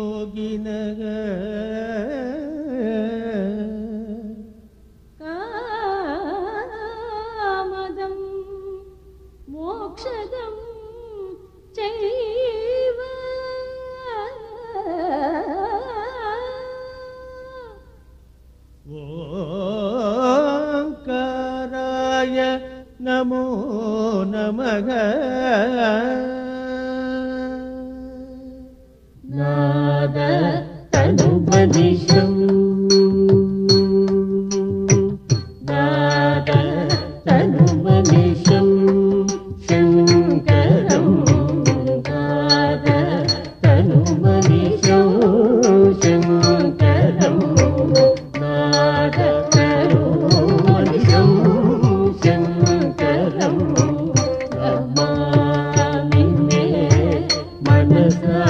ಯೋಗಿನಗ ಕಾಮದಂ ಮೋಕ್ಷದಂ ಚೈವ ಓಂಕಾರಾಯ ನಮೋ ನಮಃ ನಾದ ತನುಮನಿಷಂ ನಾದ ತನುಮನಿಷಂ ಶಂಕರಂ ನಾದ ತನುಮನಿಷಂ ಶಂಕರಂ ನಾದ ತನುಮನಿಷಂ ಶಂಕರಂ ನಮಾಮಿ ಮೇ ಮನಸಾ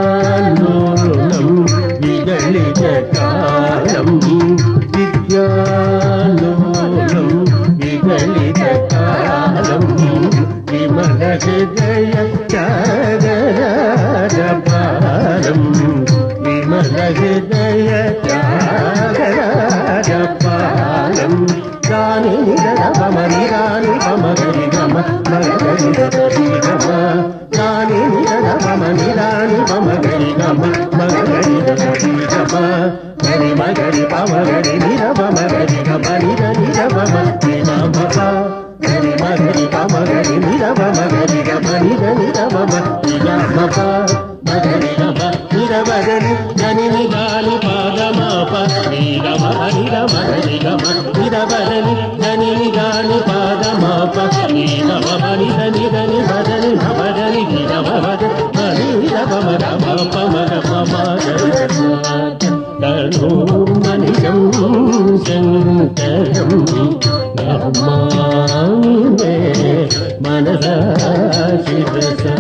విద్యాలోలం విగళిత కాలం విద్యాలోలం విగళిత కాలం విమల హృదయ త్యాగరాజ పాలం విమల హృదయ త్యాగరాజ పాలం రాణి నిరద మమరి రాణి పమగరి గమ మగరి గమ రాణి నిరద మమరి రాణి పమగరి గమ మగరి గమ గరి మగరి పమగరి నిరవ మగరి గమ నిర నిరవ మగరి గరి మగరి పమగరి నిరవ మగరి గమ నిర నిరవ మగరి గమ మగరి గమ నిరవగరి గని నిదాని పాదమాప నిరమ నిరమ గరి గమ నిరవగరి గని నిదాని పాదమాప నిరమ నిర నిదని మదని భవదని నిరవ మగరి నిరవ మగమ పమగ పమగరి తను మనిషం శంకరం నమామి మే మనసా శిరసా